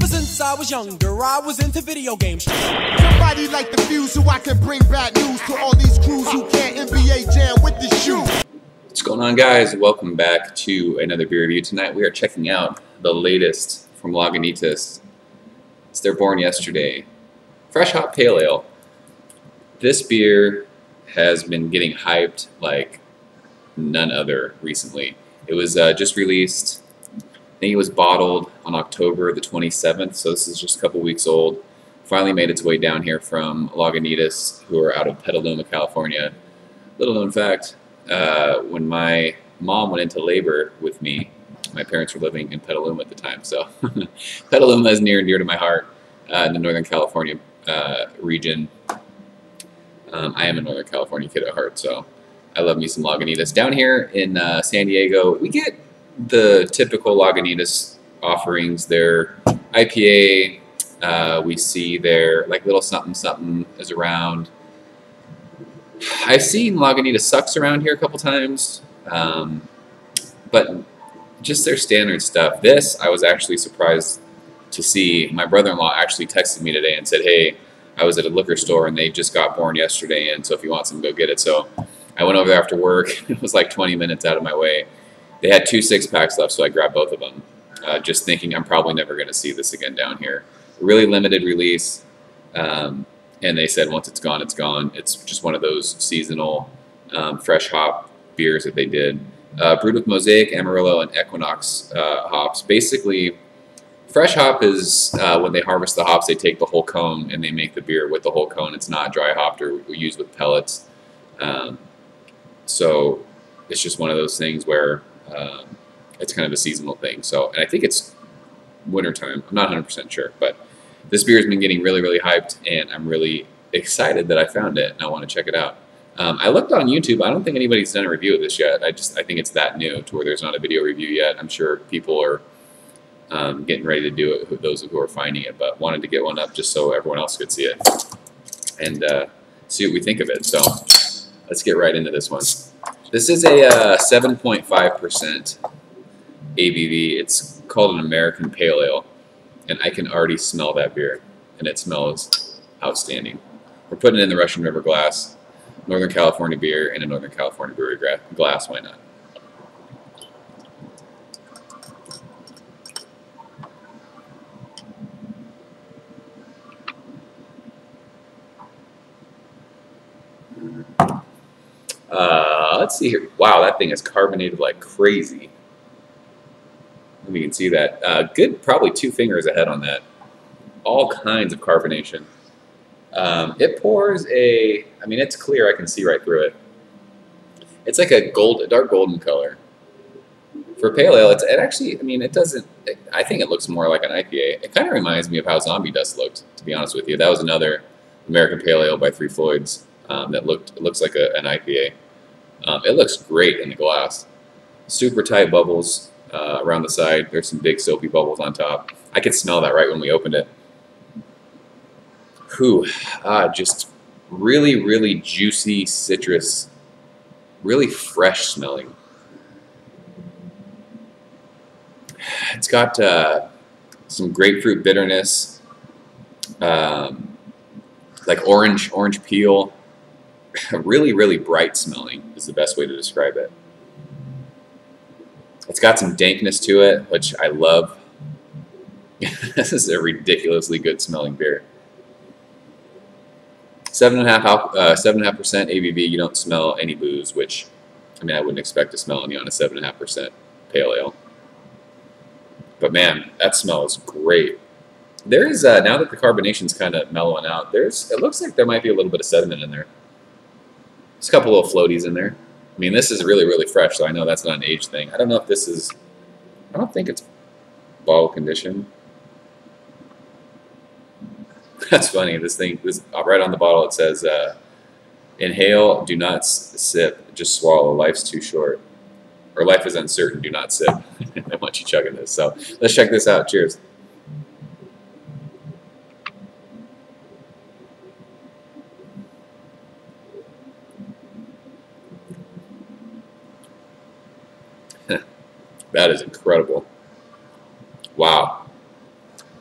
Ever since I was younger, I was into video games. Somebody like the Fuse so I can bring bad news to all these crews who can't NBA jam with the shoe. What's going on, guys? Welcome back to another beer review. Tonight we are checking out the latest from Lagunitas. It's their Born Yesterday Fresh Hop Pale Ale. This beer has been getting hyped like none other recently. It was just released. I think it was bottled on October the 27th, so this is just a couple weeks old. Finally made its way down here from Lagunitas, who are out of Petaluma, California. Little known fact, when my mom went into labor with me, my parents were living in Petaluma at the time, so Petaluma is near and dear to my heart in the Northern California region. I am a Northern California kid at heart, so I love me some Lagunitas. Down here in San Diego, we get the typical Lagunitas offerings. Their IPA, we see their like little something something is around. I've seen Lagunitas Sucks around here a couple times, but just their standard stuff. This, I was actually surprised to see. My brother-in-law actually texted me today and said, hey, I was at a liquor store and they just got Born yesterday, and so if you want some, go get it. So I went over there after work. It was like 20 minutes out of my way. They had 2 6-packs left, so I grabbed both of them, just thinking I'm probably never going to see this again down here. Really limited release, and they said once it's gone, it's gone. It's just one of those seasonal fresh hop beers that they did. Brewed with Mosaic, Amarillo, and Equinox hops. Basically, fresh hop is when they harvest the hops, they take the whole cone and they make the beer with the whole cone. It's not dry hopped or used with pellets. So it's just one of those things where it's kind of a seasonal thing. So, and I think it's wintertime. I'm not 100% sure, but this beer has been getting really, really hyped, and I'm really excited that I found it, and I want to check it out. I looked on YouTube. I don't think anybody's done a review of this yet. I think it's that new to where there's not a video review yet. I'm sure people are getting ready to do it, those who are finding it, but wanted to get one up just so everyone else could see it and see what we think of it. So let's get right into this one. This is a 7.5% ABV. It's called an American Pale Ale, and I can already smell that beer, and it smells outstanding. We're putting it in the Russian River glass, Northern California beer in a Northern California brewery glass. Why not? Let's see here. Wow, that thing is carbonated like crazy. You can see that. Good, probably 2 fingers ahead on that. All kinds of carbonation. It pours a, I mean, it's clear. I can see right through it. It's like a dark golden color. For pale ale, it actually, I mean, it doesn't, I think it looks more like an IPA. It kind of reminds me of how Zombie Dust looked, to be honest with you. That was another American Pale Ale by Three Floyds that looks like an IPA. It looks great in the glass. Super tight bubbles around the side. There's some big soapy bubbles on top. I could smell that right when we opened it. Whew, just really, really juicy citrus, really fresh smelling. It's got some grapefruit bitterness, like orange peel. Really, really bright smelling is the best way to describe it. It's got some dankness to it, which I love. This is a ridiculously good smelling beer. 7.5% ABV. You don't smell any booze, which, I mean, I wouldn't expect to smell any on a 7.5% pale ale. But man, that smells great. There is now that the carbonation's kind of mellowing out, it looks like there might be a little bit of sediment in there. There's a couple little floaties in there. I mean, this is really, really fresh, so I know that's not an aged thing. I don't know if this is, I don't think it's bottle conditioned. That's funny. This right on the bottle, it says, inhale, do not sip, just swallow. Life's too short. Or life is uncertain, do not sip. I want you chugging this. So let's check this out. Cheers. That is incredible. Wow.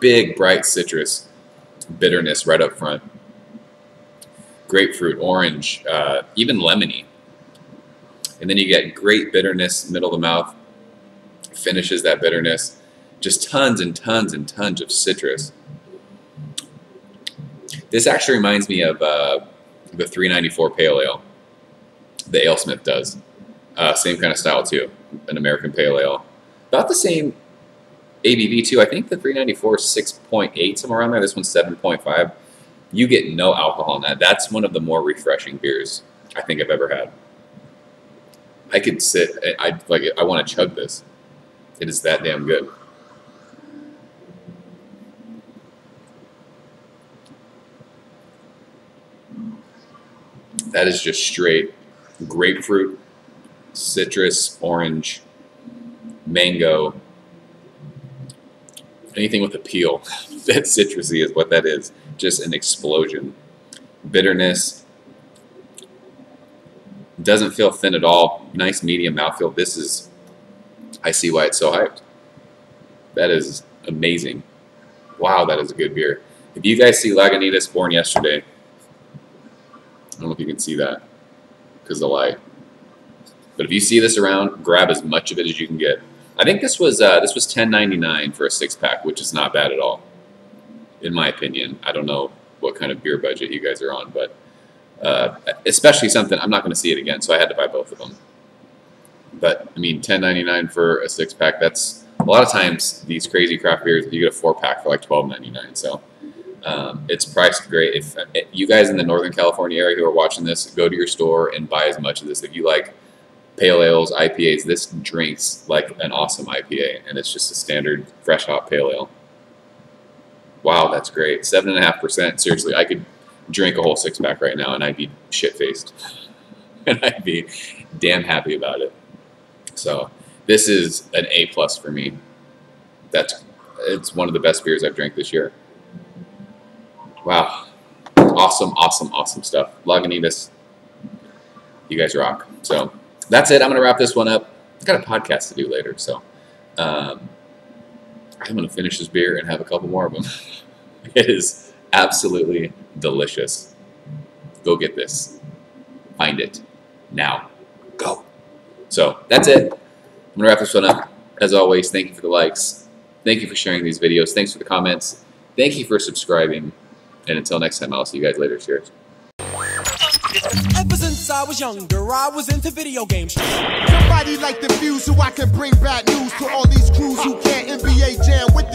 big, bright citrus bitterness right up front. Grapefruit, orange, even lemony. And then you get great bitterness, middle of the mouth, finishes that bitterness. Just tons and tons and tons of citrus. This actually reminds me of the 394 Pale Ale. The AleSmith does. Same kind of style too, an American Pale Ale. About the same ABV too. I think the 394 is 6.8, somewhere around there. This one's 7.5. You get no alcohol in that. That's one of the more refreshing beers I think I've ever had. I could sit, I want to chug this. It is that damn good. That is just straight grapefruit, citrus, orange, mango, anything with a peel. That citrusy is what that is. Just an explosion. Bitterness. Doesn't feel thin at all. Nice medium mouthfeel. This is, I see why it's so hyped. That is amazing. Wow, that is a good beer. If you guys see Lagunitas born yesterday, I don't know if you can see that because of the light. But if you see this around, grab as much of it as you can get. I think this was $10.99 for a 6-pack, which is not bad at all, in my opinion. I don't know what kind of beer budget you guys are on, but especially something, I'm not going to see it again, so I had to buy both of them. But, I mean, $10.99 for a 6-pack, that's, a lot of times, these crazy craft beers, you get a 4-pack for like $12.99, so it's priced great. If you guys in the Northern California area who are watching this, go to your store and buy as much of this. If you like pale ales, IPAs, this drinks like an awesome IPA, and it's just a standard fresh hop pale ale. Wow, that's great. 7.5%. Seriously, I could drink a whole 6-pack right now, and I'd be shit-faced. And I'd be damn happy about it. So this is an A+ for me. It's one of the best beers I've drank this year. Wow. Awesome, awesome, awesome stuff. Lagunitas, you guys rock. So that's it. I'm going to wrap this one up. I've got a podcast to do later, so I'm going to finish this beer and have a couple more of them. It is absolutely delicious. Go get this. Find it now. Go. So that's it. I'm going to wrap this one up. As always, thank you for the likes. Thank you for sharing these videos. Thanks for the comments. Thank you for subscribing. And until next time, I'll see you guys later. Cheers. Ever since I was younger, I was into video games. Somebody like the view so I can bring bad news to all these crews who can't NBA jam with